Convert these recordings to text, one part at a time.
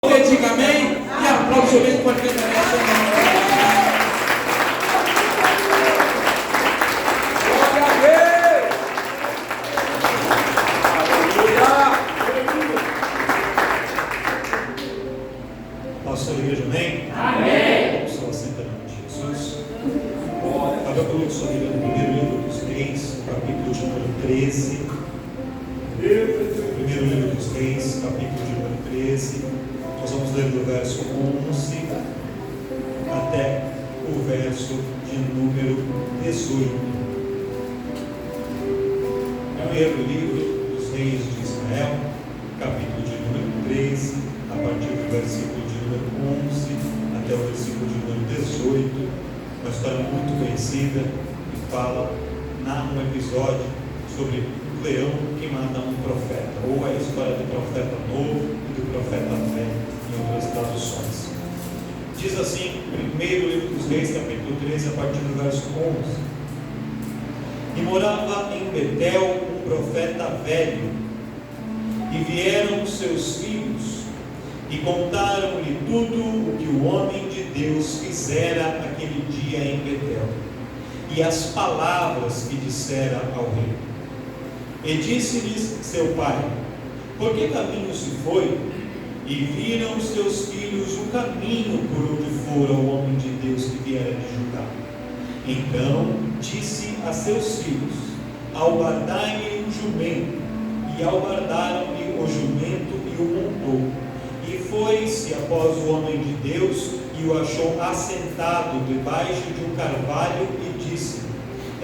Diga amém e aplaude o mesmo porque merece. Glória a Deus! Aleluia! Nossa igreja, amém? Amém. Vamos só assentar em nome de Jesus. Abra comigo sua Bíblia no primeiro livro dos Reis, capítulo de número 13. Primeiro livro dos Reis, capítulo de número 13. Nós vamos ler do verso 11 até o verso de número 18. Primeiro livro dos Reis de Israel, capítulo de número 13, a partir do versículo de número 11 até o versículo de número 18. Uma história muito conhecida que narra um episódio sobre o leão que mata um profeta, ou a história do profeta novo e do profeta velho, em outras traduções. Diz assim, primeiro livro dos Reis, capítulo 13, a partir do verso 11: E morava em Betel um profeta velho, e vieram seus filhos, e contaram-lhe tudo o que o homem de Deus fizera aquele dia em Betel, e as palavras que dissera ao rei. E disse-lhes seu pai: Por que caminho se foi? E viram seus filhos o caminho por onde fora o homem de Deus que viera de Judá. Então disse a seus filhos: Albardai-me um jumento. E albardaram-lhe o jumento e o montou. E foi-se após o homem de Deus e o achou assentado debaixo de um carvalho e disse: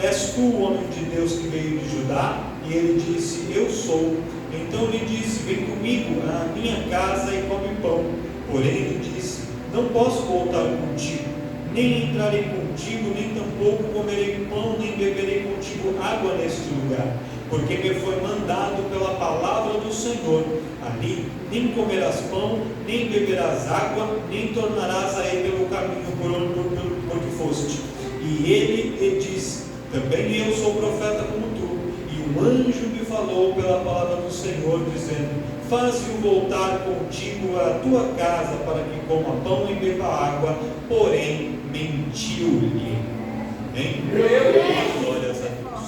És tu o homem de Deus que veio de Judá? E ele disse: Eu sou. Então lhe disse: Vem comigo à minha casa e come pão. Porém ele disse: Não posso voltar contigo, nem entrarei contigo, nem tampouco comerei pão, nem beberei contigo água neste lugar, porque me foi mandado pela palavra do Senhor: ali nem comerás pão, nem beberás água, nem tornarás a ir pelo caminho por que foste. E ele lhe disse: Também eu sou profeta como tu. E um anjo me falou pela palavra do Senhor, dizendo: Faze-o voltar contigo à tua casa, para que coma pão e beba água. Porém mentiu-lhe. Amém? Glórias a Deus.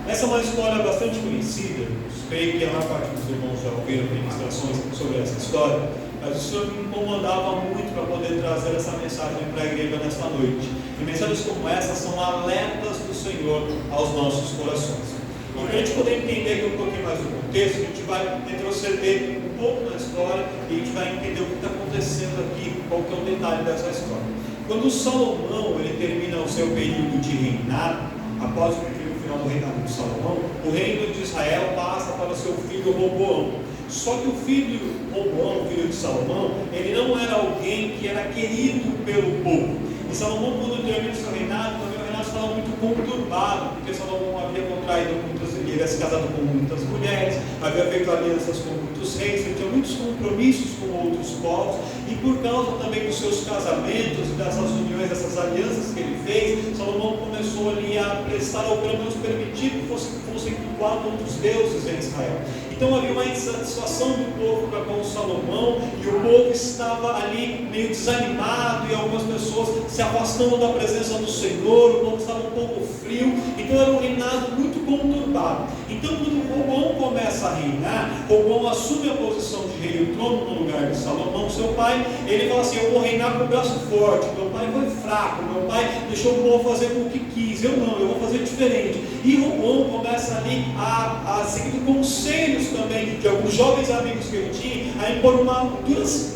Essa é uma história bastante conhecida. Creio que a maior parte dos irmãos já ouviram ministrações sobre essa história, mas o Senhor me incomodava muito para poder trazer essa mensagem para a igreja nesta noite. E mensagens como essa são alertas do Senhor aos nossos corações. E para a gente poder entender aqui um pouquinho mais do contexto, a gente vai retroceder um pouco na história e a gente vai entender o que está acontecendo aqui, qual que é o detalhe dessa história. Quando Salomão ele termina o seu período de reinado, após o final do reinado de Salomão, o reino de Israel passa para o seu filho Roboão. Só que o filho Roboão, o filho de Salomão, ele não era alguém que era querido pelo povo. E Salomão, quando termina o seu reinado, também o reinado estava muito conturbado, porque Salomão havia contraído ele havia se casado com muitas mulheres, havia feito alianças com muitos reis, ele tinha muitos compromissos com outros povos, e por causa também dos seus casamentos, dessas uniões, dessas alianças que ele fez, Salomão começou ali a prestar, ou pelo menos permitir que fossem cultuados outros deuses em Israel. Então havia uma insatisfação do povo para com Salomão, e o povo estava ali meio desanimado, e algumas pessoas se afastando da presença do Senhor, o povo estava um pouco frio, então era um reinado muito conturbado. Então quando Roboão começa a reinar, Roboão assume a posição de rei, o trono no lugar de Salomão, seu pai. Ele fala assim: eu vou reinar com o braço forte, meu pai foi fraco, meu pai deixou o povo fazer o que quis, eu não, eu vou fazer diferente. E Roboão começa ali a seguir conselhos também de alguns jovens amigos que ele tinha, a impor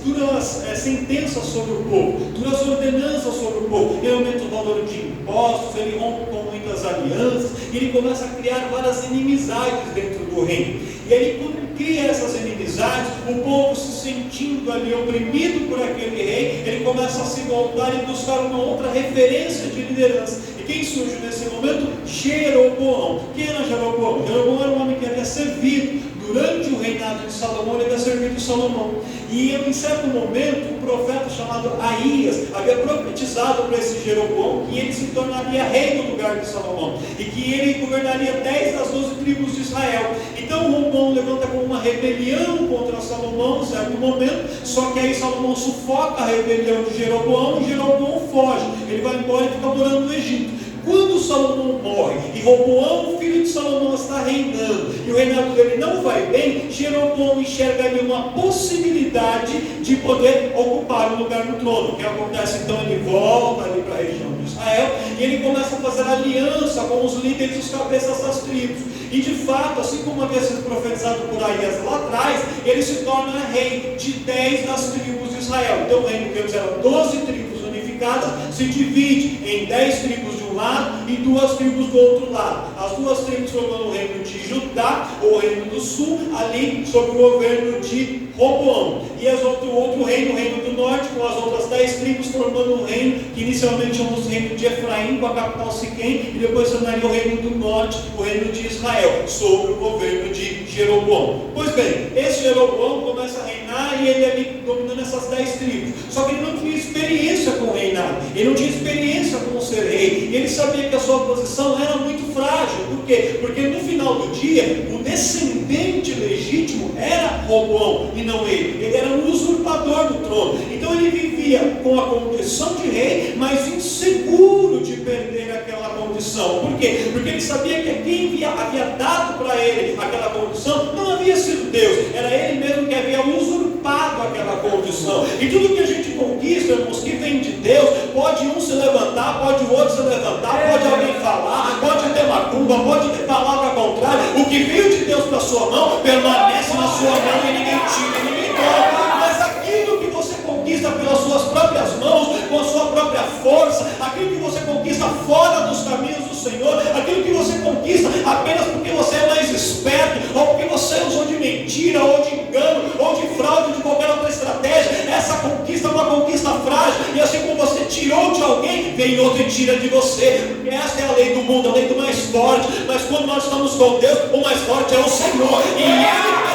duras sentenças sobre o povo, duras ordenanças sobre o povo. Ele aumenta o valor de impostos, ele rompe com muitas alianças, e ele começa a criar várias inimizades dentro do reino. E aí, quando cria essas inimizades, o povo se sentindo ali oprimido por aquele rei, ele começa a se voltar e buscar uma outra referência de liderança. E quem surge nesse momento? Jeroboão. Quem era Jeroboão? Jeroboão era um homem que havia servido durante o reinado de Salomão, ele havia servido Salomão. E em certo momento, um profeta chamado Aías havia profetizado para esse Jeroboão que ele se tornaria rei no lugar de Salomão, e que ele governaria 10 das 12 tribos de Israel. Então Roboão levanta com uma rebelião contra Salomão em certo momento, só que aí Salomão sufoca a rebelião de Jeroboão, e Jeroboão foge, ele vai embora e fica morando no Egito. Quando Salomão morre e Roboão, o filho de Salomão, está reinando e o reinado dele não vai bem, Jeroboão enxerga ali uma possibilidade de poder ocupar o lugar no trono. O que acontece então? Ele volta ali para a região de Israel e ele começa a fazer aliança com os líderes e os cabeças das tribos. E de fato, assim como havia sido profetizado por Aías lá atrás, ele se torna rei de 10 das tribos de Israel. Então o reino deles eram 12 tribos unificadas, se divide em 10 tribos de um lado e 2 tribos do outro lado. As 2 tribos formando o reino de Judá, ou o reino do sul, ali sob o governo de Roboão. E o outro reino, o reino do norte, com as outras 10 tribos, formando um reino que inicialmente chamamos o reino de Efraim, com a capital Siquém, e depois tornaria o reino do norte, o reino de Israel, sob o governo de Jeroboão. Pois bem, esse Jeroboão começa a reinar e ele ali dominando essas 10 tribos. Só que ele não tinha experiência com o reinado, ele não tinha experiência com o ser rei, e ele sabia que a sua posição era muito frágil. Por quê? Porque no final do dia, o descendente legítimo era Roboão e não ele. Ele era um usurpador do trono. Então ele vivia com a condição de rei, mas inseguro de perder aquela condição. Por quê? Porque ele sabia que quem havia dado para ele aquela condição não havia sido Deus, era ele mesmo que havia usurpado aquela condição. E tudo que a gente conquista, irmãos, que vem de Deus, pode um se levantar, pode o outro se levantar, pode alguém falar, pode ter macumba, pode ter palavra contrária. O que veio de Deus para sua mão permanece na sua mão e ninguém tira, ninguém toma. Mas aquilo que você conquista pelas suas próprias mãos, com a sua própria força, aquilo que você conquista fora dos caminhos do Senhor, aquilo que você conquista apenas porque você é mais esperto, ou porque você usou de mentira, ou de engano, ou de fraude, de qualquer outra estratégia, essa conquista é uma conquista frágil, e assim como você tirou de alguém, vem outro e tira de você. Porque essa é a lei do mundo, a lei do mais forte. Mas quando nós estamos com Deus, o mais forte é o Senhor, e Ele é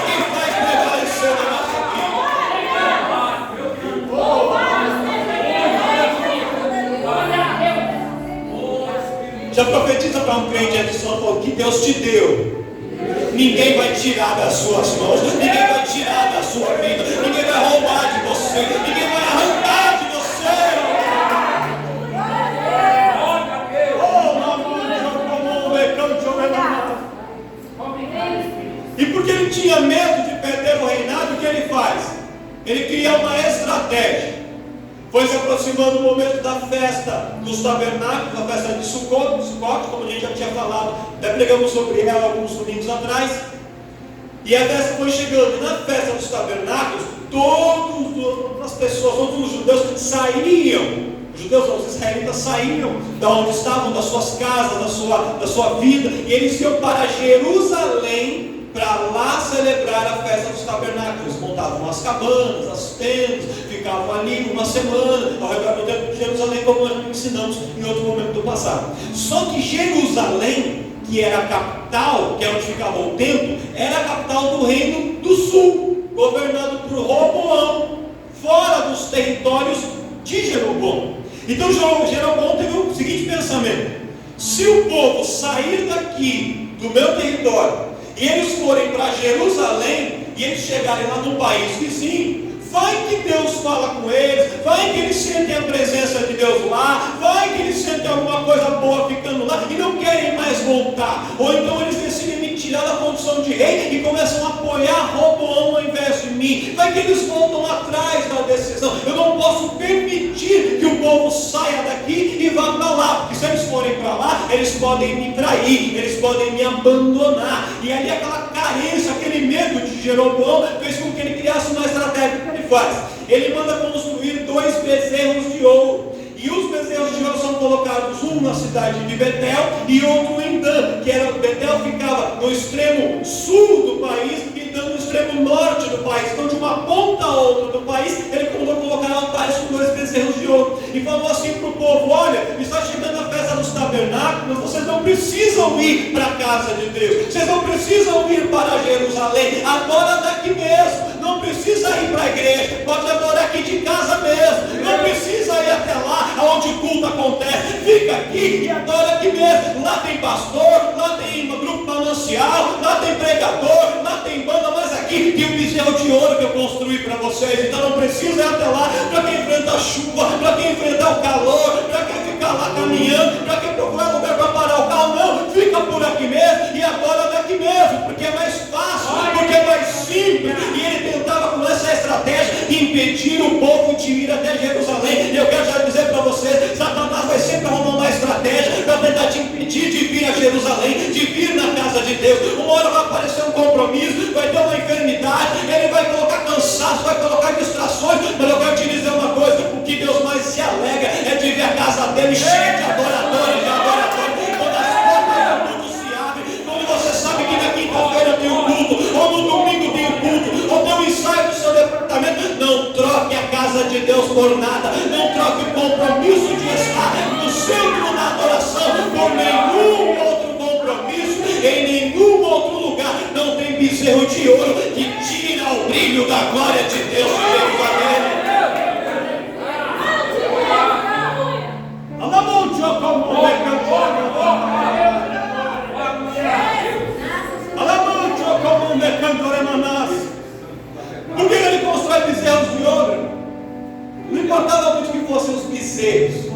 quem faz prevalecer na nossa vida. Já profetiza para um crente adicional que Deus te deu. Ninguém vai tirar das suas mãos, ninguém vai tirar da sua vida, ninguém vai roubar de você, ninguém vai arrancar de você. E porque ele tinha medo de perder o reinado, o que ele faz? Ele cria uma estratégia. Foi se aproximando o momento da festa dos tabernáculos, a festa de Sukkot, como a gente já tinha falado, até pregamos sobre ela alguns domingos atrás. E a festa foi chegando, e na festa dos tabernáculos, todas as pessoas, todos os judeus saíam, os judeus não, os israelitas saíam da onde estavam, das suas casas, da sua vida, e eles iam para Jerusalém, para lá celebrar a festa dos tabernáculos. Eles montavam as cabanas, as tendas, ficavam ali uma semana ao redor do templo de Jerusalém, como nós ensinamos em outro momento do passado. Só que Jerusalém, que era a capital, que é onde ficava o templo, era a capital do reino do sul, governado por Roboão, fora dos territórios de Jeroboão. Então Jeroboão teve o seguinte pensamento: se o povo sair daqui do meu território e eles forem para Jerusalém, e eles chegarem lá no país vizinho, vai que Deus fala com eles, vai que eles sentem a presença de Deus lá, vai que eles sentem alguma coisa boa ficando lá e não querem mais voltar. Ou então eles decidem me tirar da condição de rei e começam a apoiar Roboão ao invés de mim. Vai que eles voltam atrás da decisão. Eu não posso permitir que o povo saia daqui e vá para lá, porque se eles forem para lá, eles podem me trair, eles podem me abandonar. E ali aquela carência, aquele medo de Jeroboão fez com que ele criasse uma estratégia. O que ele faz? Ele manda construir 2 bezerros de ouro. E os bezerros de ouro são colocados, um na cidade de Betel e outro em Dan, que era Betel ficava no extremo sul do país e Dan no extremo norte do país. Então, de uma ponta a outra do país, ele mandou colocar altares com 2 bezerros de ouro. E falou assim para o povo: olha, está chegando a festa dos tabernáculos. tabernáculo, mas vocês não precisam ir para a casa de Deus, vocês não precisam ir para Jerusalém, adora daqui mesmo, não precisa ir para a igreja, pode adorar aqui de casa mesmo, não precisa ir até lá, onde o culto acontece, fica aqui e adora aqui mesmo. Lá tem pastor, lá tem um grupo manancial, lá tem pregador, lá tem banda, mas aqui tem um bezerro de ouro que eu construí para vocês, então não precisa ir até lá, para quem enfrenta a chuva, para quem enfrentar o calor, para quem ficar lá caminhando, para quem procurar lugar para parar o carro, não, fica por aqui mesmo e adora daqui mesmo, porque é mais fácil, porque é mais simples. E ele tentava com essa estratégia impedir o povo de ir até Jerusalém. E eu quero já dizer para vocês, Satanás vai sempre arrumar uma estratégia para tentar te impedir de vir a Jerusalém, de vir na casa de Deus. Uma hora vai aparecer um compromisso, vai ter uma enfermidade, ele vai colocar cansaço, vai colocar distrações, mas eu quero te dizer uma coisa, o que Deus mais se alegra é de ver a casa dele cheia de adoradores, de adoradores. Quando as portas do culto se abrem, quando você sabe que na quinta-feira tem um culto, ou no domingo tem um culto, ou tem um ensaio do seu departamento, não troque a casa de Deus por nada, não troque o compromisso de estar no centro da adoração por nenhum outro compromisso, em nenhum outro lugar. Não tem bezerro de ouro que tira o brilho da glória de Deus de Jerusalém. Por que ele constrói bezerros de ouro? Não importava muito que fossem os bezerros,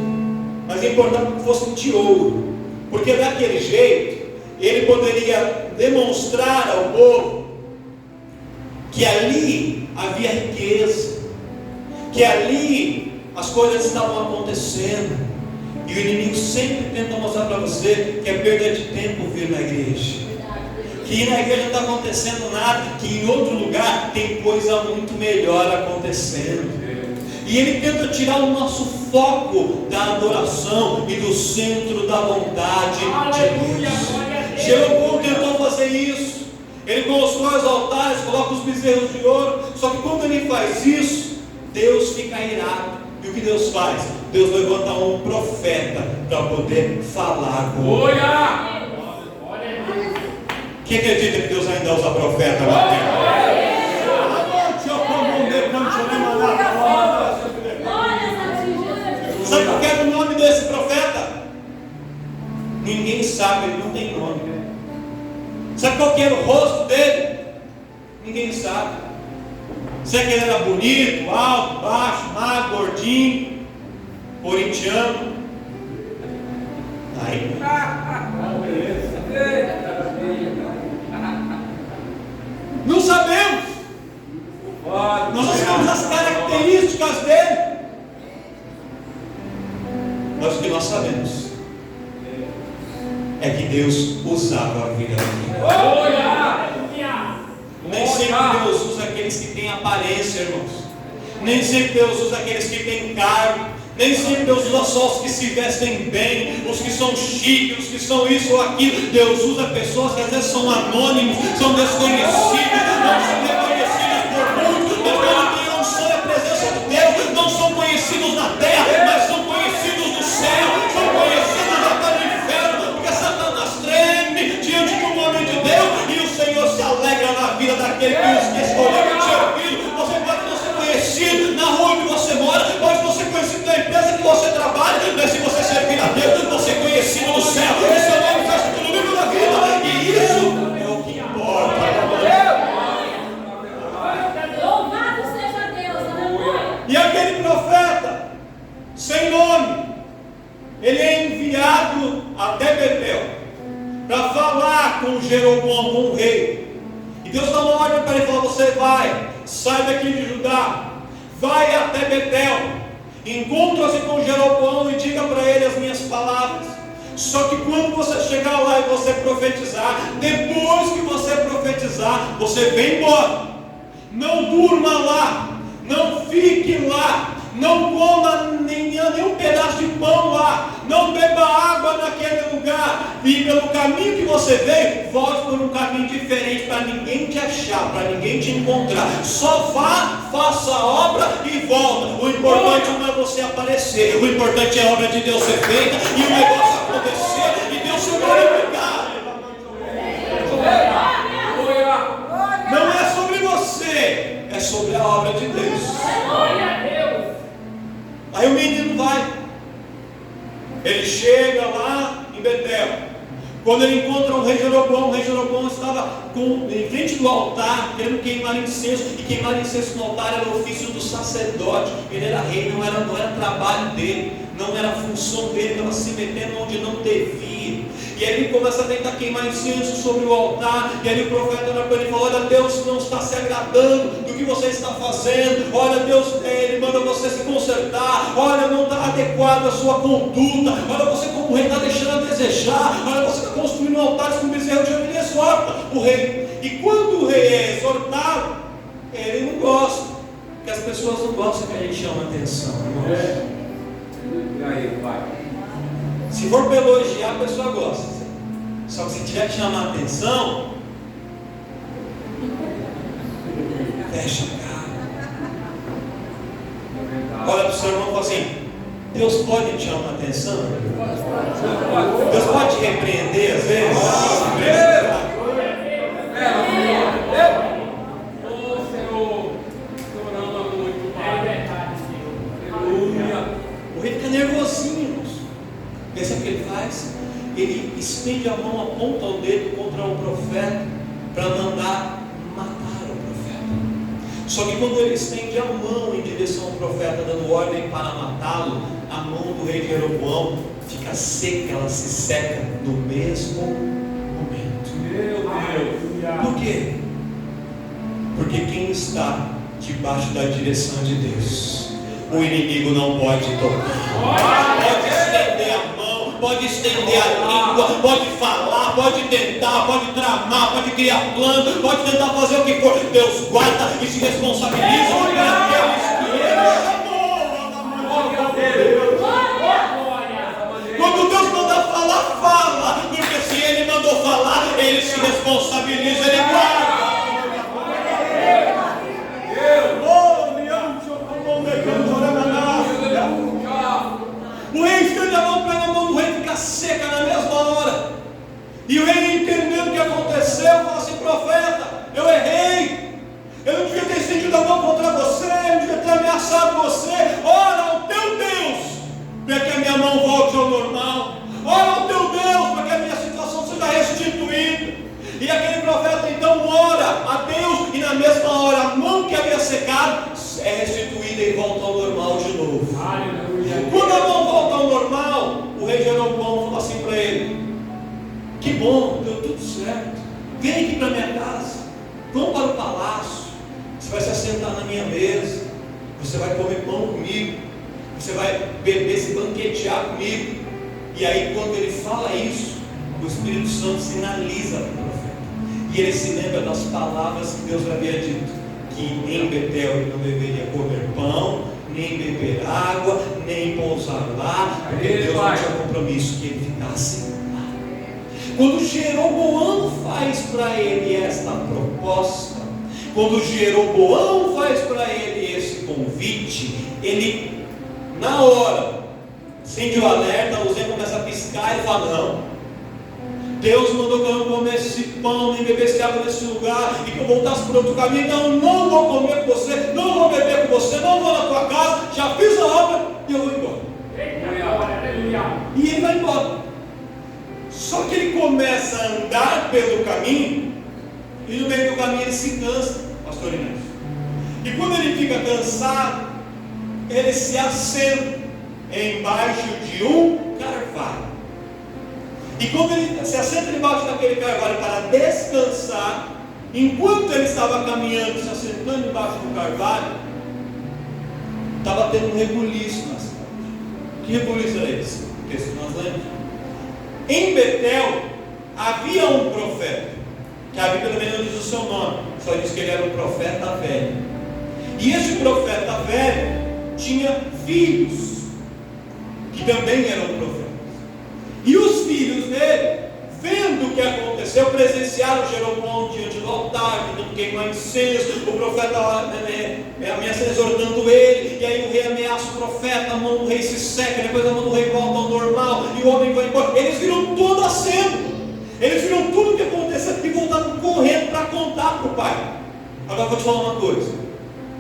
mas importava que fossem de ouro, porque daquele jeito ele poderia demonstrar ao povo que ali havia riqueza, que ali as coisas estavam acontecendo. E o inimigo sempre tenta mostrar para você que é perda de tempo vir na igreja, que na igreja não está acontecendo nada, que em outro lugar tem coisa muito melhor acontecendo. E ele tenta tirar o nosso foco da adoração e do centro da vontade de Deus. Jeroboão tentou fazer isso. Ele constrói os altares, coloca os bezerros de ouro. Só que quando ele faz isso, Deus fica irado. E o que Deus faz? Deus levanta um profeta para poder falar com ele. Quem acredita que Deus ainda usa profeta na terra? Sabe qual era o nome desse profeta? Ninguém sabe, ele não tem nome. Sabe qual que era o rosto dele? Ninguém sabe. Será que ele era bonito, alto, baixo, magro, gordinho, corintiano? Aí. Não sabemos. Nós não sabemos as características dele. Mas o que nós sabemos é que Deus usava a vida dele. Nem sempre Deus usa aqueles que têm aparência, irmãos. Nem sempre Deus usa aqueles que têm cargo. Nem sempre Deus usa só os que se vestem bem, os que são chiques, os que são isso ou aquilo. Deus usa pessoas que às vezes são anônimos, são desconhecidos, não são reconhecidos por muitos, mas quando tem um só a presença de Deus, não são conhecidos na terra, mas são conhecidos no céu, são conhecidos até no inferno, porque Satanás treme diante do nome de Deus, e o Senhor se alegra na vida daquele que os escolheu. Seu filho, você pode não ser conhecido na rua onde você mora, pode não ser conhecido na empresa que você trabalha, mas se você servir a Deus, você é conhecido no céu, e seu nome está escrito no livro da vida, e isso é o que importa. Louvado seja Deus, aleluia. E aquele profeta, sem nome, ele é enviado até Betel, para falar com Jeroboão, com o rei. E Deus dá uma ordem para ele, falar: você vai, sai daqui de Judá, vai até Betel, encontra-se com Jeroboão e diga para ele as minhas palavras. Só que quando você chegar lá e você profetizar, depois que você profetizar, você vem embora. Não durma lá, não fique lá, não coma nenhum pedaço de pão lá, não beba água naquele lugar, e pelo caminho que você veio, volte por um caminho diferente, para ninguém te achar, para ninguém te encontrar. Só vá, faça a obra e volta. O importante não é você aparecer, o importante é a obra de Deus ser feita e o negócio acontecer. acontecer e Deus se glorificar. Não é sobre você, é sobre a obra de Deus. Aí o menino vai, ele chega lá em Betel. Quando ele encontra o rei Jeroboão estava em frente do altar, querendo queimar incenso, e queimar incenso no altar era o ofício do sacerdote. Ele era rei, não era trabalho dele, não era função dele, estava se metendo onde não devia. E aí ele começa a tentar queimar incenso sobre o altar, e aí o profeta olha para ele e fala: olha, Deus não está se agradando do que você está fazendo, olha, Deus, ele manda você se consertar, olha, não está adequada a sua conduta, olha, você como rei está deixando a desejar, olha, você está construindo altares com bezerro de ouro. Ele exorta o rei, e quando o rei é exortado, ele não gosta, porque as pessoas não gostam que a gente chama atenção, irmãos. E aí, pai? Se for para elogiar, a pessoa gosta. Só que se tiver que chamar a atenção, fecha a cara. Olha para o seu irmão e fala assim: Deus pode te chamar a atenção? Deus pode te repreender às vezes? O rei fica nervosinho, irmãos. Sabe o que ele faz? Ele estende a mão, aponta o dedo contra o profeta para mandar matar o profeta. Só que quando ele estende a mão em direção ao profeta, dando ordem para matá-lo, a mão do rei Jeroboão fica seca, ela se seca no mesmo momento. Meu Deus! Por quê? Porque quem está debaixo da direção de Deus, o inimigo não pode tocar. Pode estender a mão, pode estender a língua, pode falar, pode tentar, pode tramar, pode criar plano, pode tentar fazer o que for. Deus guarda e se responsabiliza por aqueles que Ele chamou. Quando Deus manda falar, fala, porque se Ele mandou falar, Ele se responsabiliza, Ele guarda. O rei estende a mão, pega a mão do rei, fica seca na mesma hora. E o rei, entendendo o que aconteceu, fala assim: profeta, eu errei, eu não devia ter estendido a mão contra você, eu não devia ter ameaçado você. Ora ao teu Deus para que a minha mão volte ao normal, ora ao teu Deus para que a minha situação seja restituída. E aquele profeta então ora a Deus, e na mesma hora a mão que havia secado é restituída e volta ao normal de novo. Quando a mão volta ao normal, o rei Jeroboão fala assim para ele: que bom, deu tudo certo, vem aqui para minha casa, vamos para o palácio, você vai se assentar na minha mesa, você vai comer pão comigo, você vai beber, se banquetear comigo. E aí quando ele fala isso, o Espírito Santo sinaliza para o profeta, e ele se lembra das palavras que Deus havia dito, que em Betel ele não deveria comer pão, nem beber água, nem pousar lá, porque Deus não tinha compromisso que ele ficasse lá. Quando Jeroboão faz para ele esta proposta, quando Jeroboão faz para ele esse convite, ele, na hora, acende o alerta, a luzinha começa a piscar e fala: não, Deus mandou que eu não comesse pão, nem bebesse água nesse lugar, e que eu voltasse por outro caminho. Então eu não vou comer com você, não vou beber com você, não vou na tua casa, já fiz a obra e eu vou embora. E ele vai embora. Só que ele começa a andar pelo caminho, e no meio do caminho ele se cansa, pastor Inês. E quando ele fica cansado, ele se assenta embaixo de um carvalho. E quando ele se assenta debaixo daquele carvalho para descansar, enquanto ele estava caminhando, se assentando debaixo do carvalho, estava tendo um rebuliço na cidade. Que rebuliço era esse? O texto que nós lemos. Em Betel havia um profeta, que a Bíblia também não diz o seu nome, só diz que ele era um profeta velho. E esse profeta velho tinha filhos, que também eram profetas. E os filhos dele, vendo o que aconteceu, presenciaram Jeroboão diante do altar, tentando queimar incenso, o profeta ameaçando, exortando ele, e aí o rei ameaça o profeta, a mão do rei se seca, depois a mão do rei volta ao normal, e o homem vai embora. Eles viram toda a cena, eles viram tudo o que aconteceu e voltaram correndo para contar para o pai. Agora eu vou te falar uma coisa: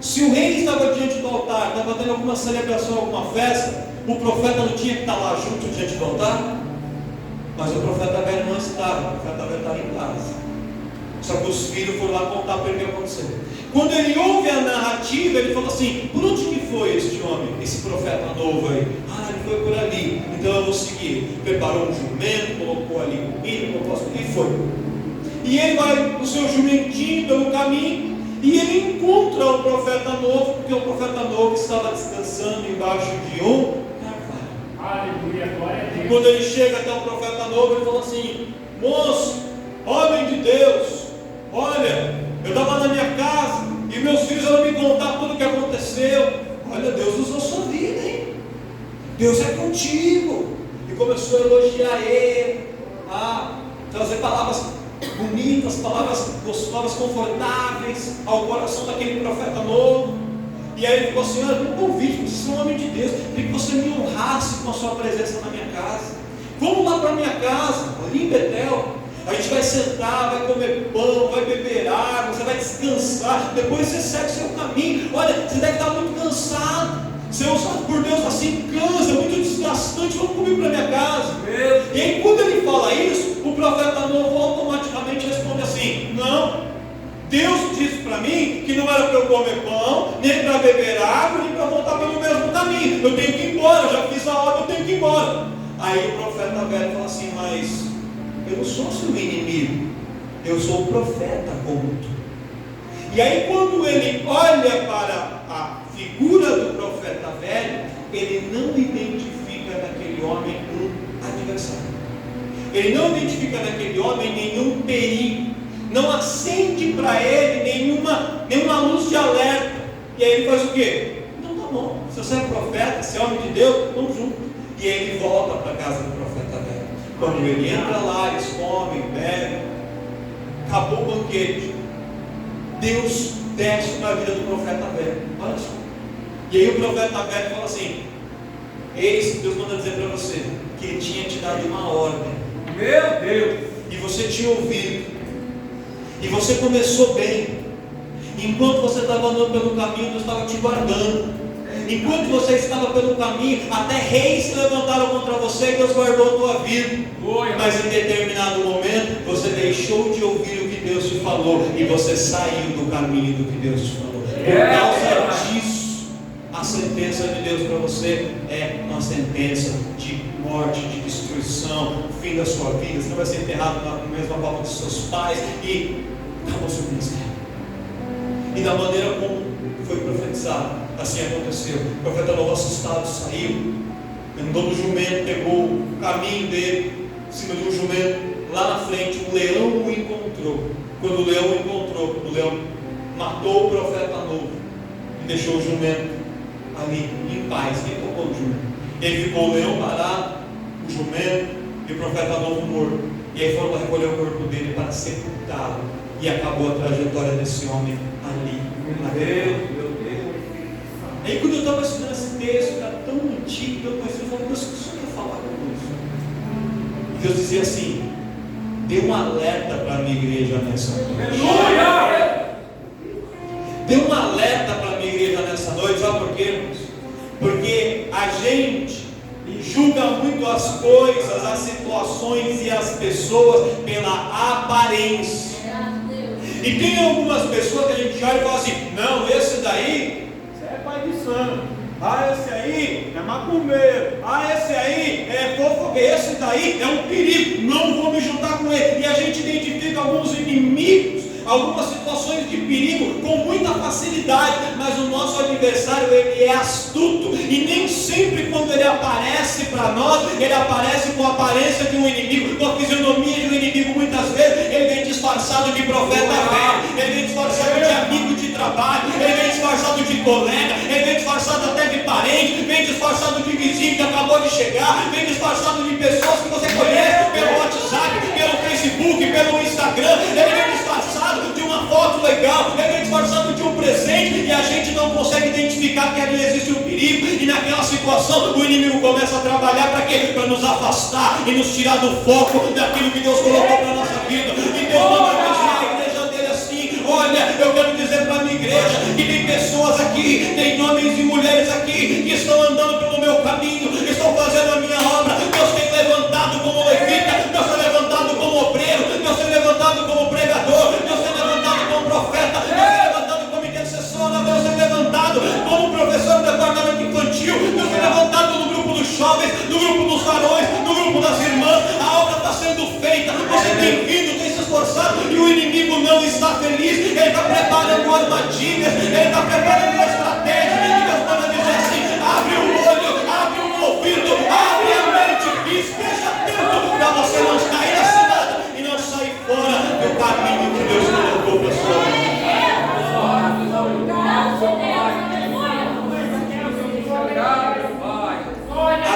se o rei estava diante do altar, estava tendo alguma celebração, alguma festa, o profeta não tinha que estar lá junto diante do altar? Mas o profeta velho não estava, o profeta velho estava em casa. Só que os filhos foram lá contar para ele o que aconteceu. Quando ele ouve a narrativa, ele fala assim: por onde que foi este homem, esse profeta novo aí? Ah, ele foi por ali, então eu vou seguir. Preparou um jumento, colocou ali comida, e foi. E ele vai com o seu jumentinho pelo caminho, e ele encontra o profeta novo, porque o profeta novo estava descansando embaixo de um carvalho. Aleluia, glória a Deus. Quando ele chega até o profeta novo, ele fala assim: moço, homem de Deus, olha, eu estava na minha casa e meus filhos vão me contar tudo o que aconteceu. Olha, Deus usou sua vida, hein? Deus é contigo. E começou a elogiar ele, a trazer palavras bonitas, palavras gostosas, confortáveis ao coração daquele profeta novo. E aí ele falou assim: olha, um convite, você é um homem de Deus, queria que você me honrasse com a sua presença na minha casa. Vamos lá para a minha casa, ali em Betel. A gente vai sentar, vai comer pão, vai beber água, você vai descansar, depois você segue seu caminho. Olha, você deve estar muito cansado, ser usado por Deus assim cansa, é muito desgastante. Vamos comigo para minha casa. E aí quando ele fala isso, o profeta novo automaticamente responde assim: não, Deus disse para mim que não era para eu comer pão, nem para beber água, nem para voltar pelo mesmo caminho. Eu tenho que ir embora, eu já fiz a obra, eu tenho que ir embora. Aí o profeta velho fala assim: mas eu não sou seu inimigo, eu sou o profeta como tu. E aí quando ele olha para a figura do profeta velho, ele não identifica naquele homem um adversário, ele não identifica naquele homem nenhum perigo, não acende para ele nenhuma luz de alerta. E aí ele faz o quê? Então tá bom, se você é profeta, se é homem de Deus, vamos junto. E aí ele volta para a casa do profeta velho. Quando ele entra lá, eles comem, bebem, acabou o banquete, Deus desce na vida do profeta velho. Olha só. E aí o profeta velho fala assim: eis que Deus manda dizer para você que ele tinha te dado uma ordem. Meu Deus! E você tinha ouvido, e você começou bem. Enquanto você estava andando pelo caminho, Deus estava te guardando. Enquanto você estava pelo caminho, até reis se levantaram contra você e Deus guardou a tua vida. Mas em determinado momento, você deixou de ouvir o que Deus te falou e você saiu do caminho do que Deus te falou. Por causa disso, a sentença de Deus para você é uma sentença de morte, de destruição, fim da sua vida. Você não vai ser enterrado na mesma palma dos seus pais e acabou o seu ministério. E da maneira como foi profetizado, assim aconteceu. O profeta novo, assustado, saiu, andou no jumento, pegou o caminho dele, em cima de um jumento. Lá na frente, um leão o encontrou. Quando o leão o encontrou, o leão matou o profeta novo e deixou o jumento ali em paz. Quem tocou no jumento? Ele ficou o leão parado, o jumento e o profeta novo morto. E aí foram recolher o corpo dele para sepultá-lo. E acabou a trajetória desse homem ali. Meu Deus. Aí quando eu estava estudando esse texto, era tão antigo, eu conheci, eu falei: Deus, o que o Senhor quer falar com isso? E Deus dizia assim: dê um alerta para a minha igreja nessa noite. Aleluia! Dê um alerta para a minha igreja nessa noite. Sabe por quê, irmãos? Porque a gente julga muito as coisas, as situações e as pessoas pela aparência. E tem algumas pessoas que a gente olha e fala assim: não, esse daí é pai de santo, ah, esse aí é macumbeiro, ah, esse aí é fofoqueiro, esse daí é um perigo, não vou me juntar com ele. E a gente identifica alguns inimigos, algumas situações de perigo com muita facilidade, mas o nosso adversário, ele é astuto, e nem sempre quando ele aparece para nós, ele aparece com a aparência de um inimigo, com a fisionomia de um inimigo. Muitas vezes ele vem disfarçado de profeta velho, ele vem disfarçado de amigo de trabalho, ele vem disfarçado de colega, ele vem disfarçado até de parente, vem disfarçado de vizinho que acabou de chegar, vem disfarçado de pessoas que você conhece pelo WhatsApp, pelo Facebook, Facebook, pelo Instagram, ele vem disfarçado de uma foto legal, ele vem disfarçado de um presente, e a gente não consegue identificar que ali existe um perigo, e naquela situação o inimigo começa a trabalhar para quê? Para nos afastar e nos tirar do foco daquilo que Deus colocou para a nossa vida. E Deus manda vigiar a igreja dele assim. Olha, eu quero dizer para a minha igreja que tem pessoas aqui, tem homens e mulheres aqui que estão andando pelo meu caminho, estão fazendo a minha obra. Deus tem levantado como levita, Deus tem levantado como obreiro, Deus tem levantado como pregador, Deus tem levantado como profeta, Deus tem levantado como intercessora, Deus tem levantado como professor do departamento infantil, Deus tem levantado no grupo dos jovens, no grupo dos varões, no grupo das irmãs. A obra está sendo feita, você tem vindo, tem se esforçado, e o inimigo não está feliz. Ele está preparando armadilhas, ele está preparando uma estratégia, e Deus manda dizer assim: abre o olho, abre o ouvido, abre a mente, esteja atento para você não cair na cilada e não sair fora do caminho que Deus colocou para a sua vida.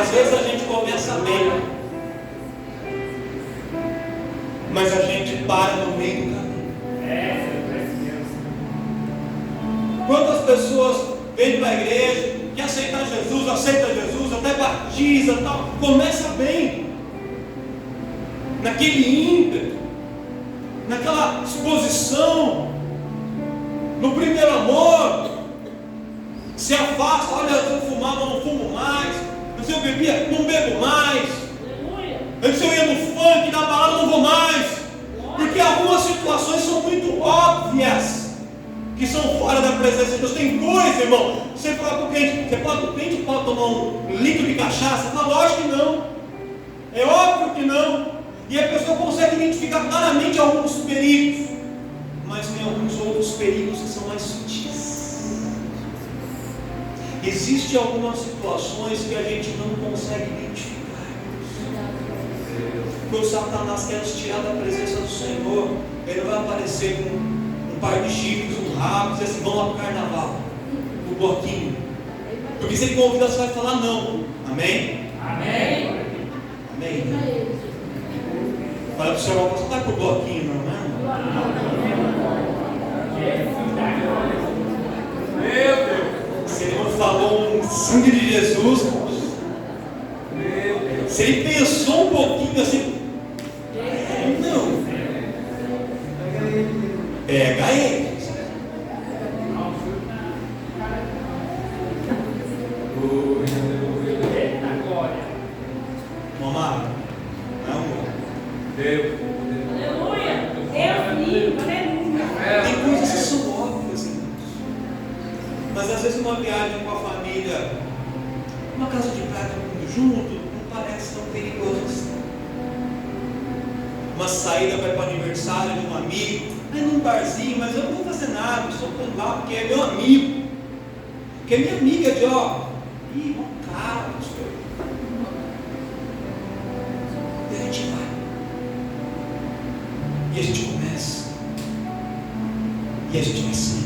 Às vezes a gente começa bem, mas a gente para no meio do caminho. Quantas pessoas vêm para a igreja, quer aceitar Jesus, aceita Jesus, até batiza, tal, começa bem, naquele ímpeto, naquela exposição, no primeiro amor, se afasta. Olha, eu fumava, não fumo mais. Antes eu bebia, não bebo mais. Antes eu ia no funk, na balada, não vou mais. Porque algumas situações são muito óbvias, que são fora da presença de Deus. Tem coisa, irmão, você fala para o crente, pode tomar um litro de cachaça? Fala, lógico que não. É óbvio que não. E a pessoa consegue identificar claramente alguns perigos, mas tem alguns outros perigos que são mais sutis. Existem algumas situações que a gente não consegue identificar. Quando Satanás quer nos tirar da presença do Senhor, ele vai aparecer com um par de chifres, um rabo, e dizer assim: vamos lá para o carnaval, o bloquinho. Porque se ele convidar, você vai falar não. Amém? Amém. Amém. Fala para o seu irmão: você vai para o bloquinho, não é? Meu Deus. Se ele não falou um sangue de Jesus, se ele pensou um pouquinho assim, não, pega ele. Mamãe, não, Deus. Aleluia. Deus livre. Aleluia. tem coisas que são óbvias, mas às vezes uma viagem com a família, uma casa de praia, todo mundo junto, não parece tão perigoso assim. Uma saída para ir para o aniversário de um amigo, aí num barzinho, mas eu não vou fazer nada, só estou lá porque é meu amigo, porque é minha amiga de um cara, pastor. E a gente vai, e a gente começa, e a gente vai saindo,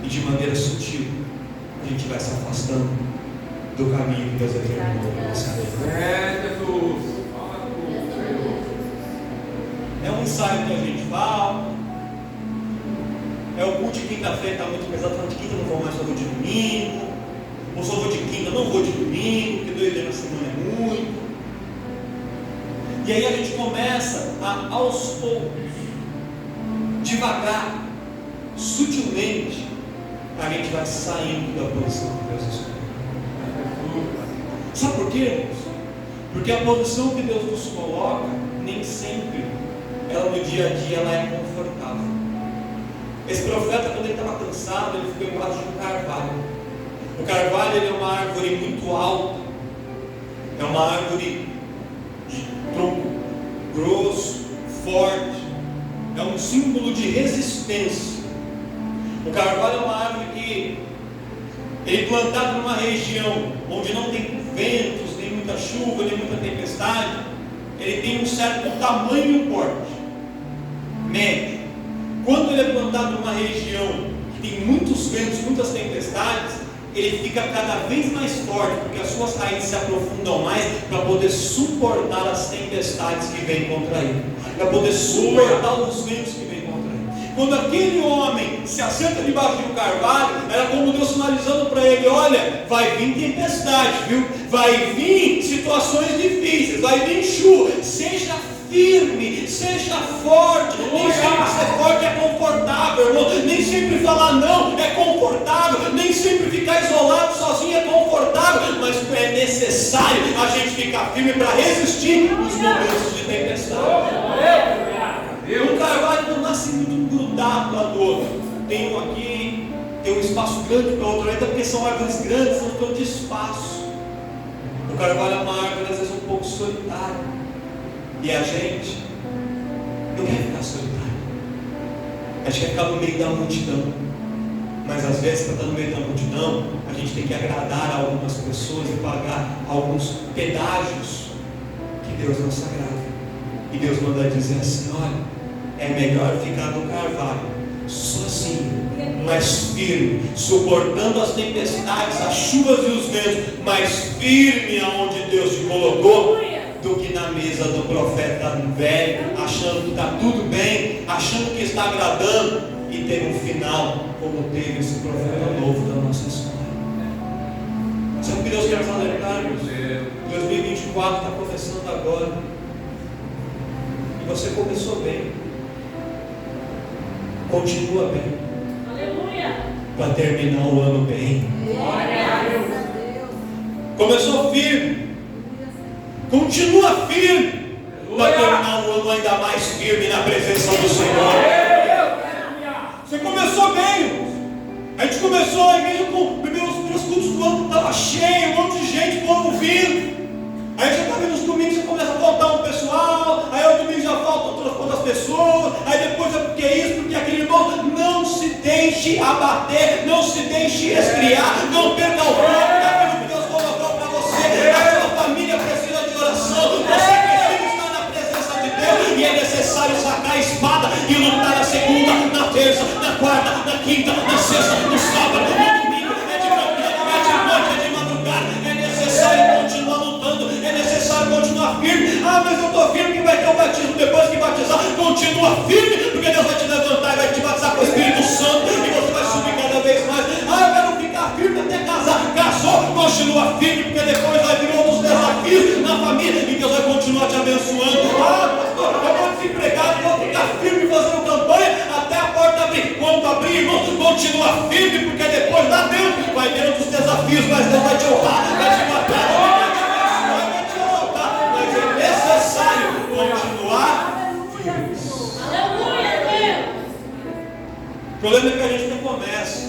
e de maneira sutil a gente vai se afastando do caminho que Deus determinou para nossa vida. Jesus. Fala com o Senhor. É um ensaio que a gente fala, é o culto de quinta-feira, está muito pesado, falando de quinta não vou mais, só vou de domingo, ou só vou de quinta, não vou de domingo, porque doideira na semana é muito. E aí a gente começa a, aos poucos, devagar, sutilmente, a gente vai saindo da posição que Deus escolheu. Sabe por quê, irmãos? Porque a posição que Deus nos coloca, nem sempre, ela no dia a dia, ela é confortável. Esse profeta, quando ele estava cansado, ele ficou embaixo de um carvalho. O carvalho, ele é uma árvore muito alta, é uma árvore de tronco grosso, forte, é um símbolo de resistência. O carvalho é uma árvore que ele é plantado numa região onde não tem ventos, nem muita chuva, nem muita tempestade. Ele tem um certo tamanho e porte médio. Quando ele é plantado numa região que tem muitos ventos, muitas tempestades, ele fica cada vez mais forte, porque as suas raízes se aprofundam mais para poder suportar as tempestades que vêm contra ele, para poder suportar os ventos que vêm contra ele. Quando aquele homem se assenta debaixo de um carvalho, era como Deus sinalizando para ele: olha, vai vir tempestade, viu? Vai vir situações difíceis, vai vir chuva, seja firme, seja forte. Nem sempre ser forte é confortável, irmão. Nem sempre falar não é confortável. Nem sempre ficar isolado sozinho é confortável. Mas é necessário a gente ficar firme para resistir nos momentos de tempestade. Um carvalho não nasce muito grudado lá do outro. Tem um aqui, tem um espaço grande para o outro, ainda porque são árvores grandes, não tem de espaço. O carvalho é uma árvore às vezes um pouco solitária. E a gente não quer ficar solitário. A gente quer ficar no meio da multidão. Mas às vezes, para estar no meio da multidão, a gente tem que agradar algumas pessoas e pagar alguns pedágios que Deus não se agrada. E Deus manda dizer assim: olha, é melhor ficar no carvalho, sozinho, mas firme, suportando as tempestades, as chuvas e os ventos, mas firme aonde Deus te colocou, do que na mesa do profeta velho, achando que está tudo bem, achando que está agradando, e ter um final como teve esse profeta novo da nossa história. Sabe o que Deus quer nos alertar, irmãos? 2024 está começando agora, e você começou bem, continua bem, Aleluia. para terminar o ano bem. Começou firme, continua firme, para terminar o ano ainda mais firme na presença do Senhor. Você começou bem, irmãos. A gente começou a igreja com os primeiros cultos do ano, estava cheio, um monte de gente, povo vindo. Aí já está vendo os domingos, você começa a faltar um pessoal, aí o domingo já faltam outras pessoas, aí depois é porque isso, porque aquele. Irmão, não se deixe abater, não se deixe esfriar, não perca o foco daquilo que Deus colocou para você. A sua família precisa de oração, você precisa estar na presença de Deus, e é necessário sacar a espada e lutar na segunda, na terça, na quarta, na quinta, na sexta, no sábado, no domingo, é de manhã, é de noite, é de madrugada, é necessário continuar lutando, é necessário continuar firme. Ah, mas eu estou firme que vai ter o batismo, depois que batizar, continua firme, porque Deus vai te levantar e vai te batizar com o Espírito Santo, e você vai subir cada vez mais. Ah, eu quero ficar firme até casar. Casou, continua firme, porque depois vai vir outros desafios na família, e Deus vai continuar te abençoando. Ah, pastor, eu vou desempregado, vou ficar firme fazendo campanha até a porta abrir. Quando abrir, irmão, continua firme, porque depois lá dentro vai ter outros desafios, mas Deus vai te honrar, vai te matar, vai te abençoar, vai te exaltar. Mas é necessário continuar firme. Aleluia, Deus. O problema é que a gente não começa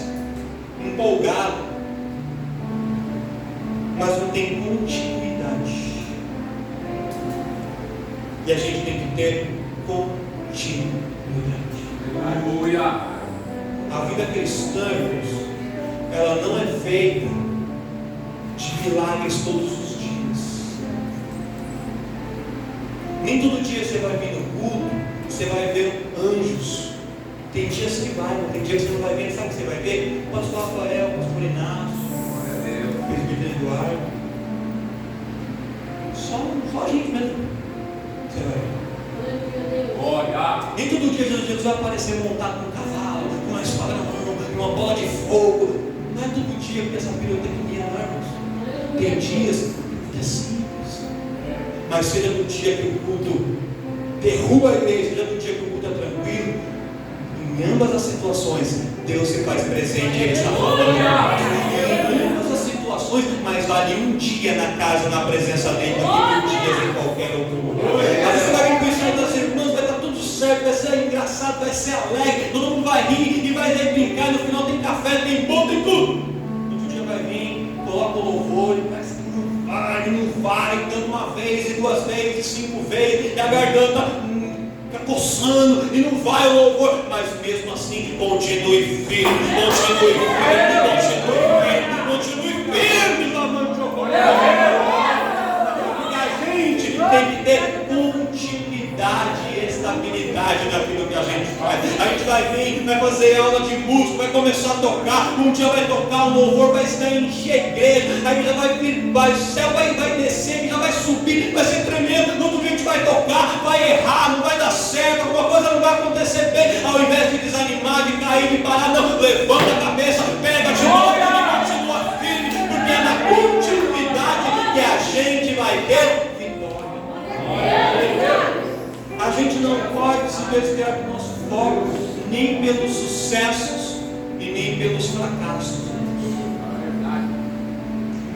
empolgado, mas não tem continuidade. E a gente tem que ter continuidade. Aleluia. A vida cristã, irmãos, ela não é feita de milagres todos os dias. Nem todo dia você vai vir no culto, você vai ver anjos. Tem dias que vai, tem dias que você não vai ver. Sabe o que você vai ver? O pastor Rafael, o pastor Inácio, o presbítero Eduardo. Só a gente mesmo. Você vai ver. Glória. Nem todo dia Jesus vai aparecer montado num cavalo, com uma espada na mão, com uma bola de fogo. Não é todo dia que essa pirotecnia, irmãos. Tem dias que é simples. Mas seja no dia que o culto derruba a igreja, seja no dia que o culto é tranquilo, em ambas as situações, Deus se faz presente e Ele está falando. Em ambas as situações, mas vale um dia na casa, na presença dEle, do que 1000 dias em qualquer outro lugar. Às vezes você vai vir com isso das irmãs, vai estar tudo certo, vai ser engraçado, vai ser alegre, todo mundo vai rir e vai brincar, no final tem café, tem pão, tem tudo. Outro dia vai vir, coloca o louvor, e parece que não vai, tanto uma vez, e 2 vezes, e 5 vezes, e a garganta fica coçando, e não vai o louvor, mas mesmo assim, continue firme, continue firme, continue firme, lavando o porque a gente tem que ter continuidade e estabilidade naquilo que a gente faz. A gente vai vir, vai fazer fazer aula de música, vai começar a tocar, um dia vai tocar um louvor, vai estar encher a igreja, aí já vai vir, o céu vai descer, já vai subir, vai ser tremendo, no outro dia a gente vai tocar, vai errar, não vai dar certo, alguma coisa não vai acontecer bem, ao invés de desanimar, de cair, de parar, não, levanta a cabeça, pega de novo e continua firme, porque é na continuidade que a gente vai ter vitória. A gente não pode se desviar do nosso foco, nem pelos sucessos e nem pelos fracassos.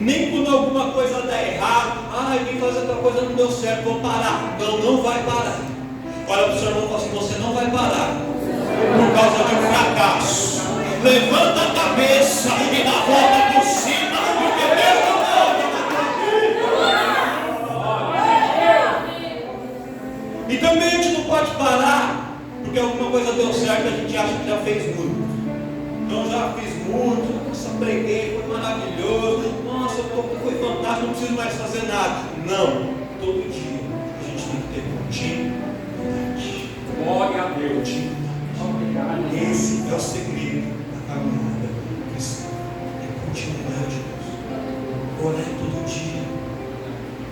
Nem quando alguma coisa dá errado, vim fazer outra coisa, não deu certo, vou parar. Não vai parar. Olha para o seu irmão e fala assim: você não vai parar por causa de um fracasso. Levanta a cabeça e dá a volta por cima, porque Deus não volta. E também a gente não pode parar porque alguma coisa deu certo e a gente acha que já fez muito. Então já fiz muito, nossa, preguei, foi maravilhoso, nossa, foi fantástico, não preciso mais fazer nada. Não, todo dia a gente tem que ter continuidade. Glória a Deus. Esse é o segredo da caminhada cristã. É continuidade. Orar todo dia.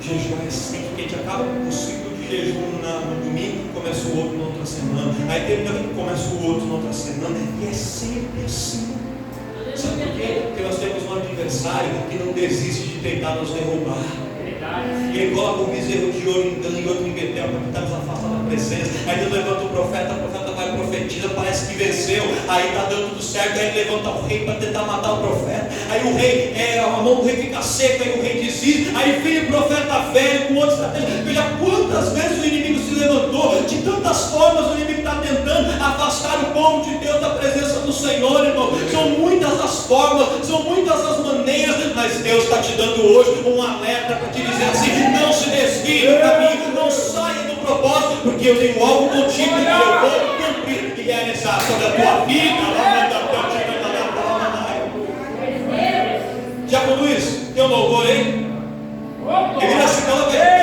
Jejuar é sempre que a gente acaba o ciclo de jejum no domingo, começa o outro na outra semana. Aí termina, começa o outro na outra semana. E é sempre assim. Sabe por quê? Porque nós temos um adversário que não desiste de tentar nos derrubar. E ele coloca um bezerro de ouro em Dan e outro em Betel para tentar nos afastar da presença. Aí Deus levanta o profeta vai e profetiza, parece que venceu. Aí está dando tudo certo. Aí ele levanta o rei para tentar matar o profeta. Aí o rei, a mão do rei fica seca. Aí o rei desiste. Aí vem o profeta velho com outra estratégia. Veja quantas vezes o inimigo se levantou. De tantas formas o inimigo está tentando afastar o povo de Deus da presença do Senhor, irmão. São muitas as formas, são muitas as maneiras. Mas Deus está te dando hoje um alerta para te dizer assim: não se desvie do caminho, não saia do propósito, porque eu tenho algo contigo que eu vou cumprir, e é necessário sobre a tua vida. Já com isso, tem um louvor aí? Ele já se coloca aí.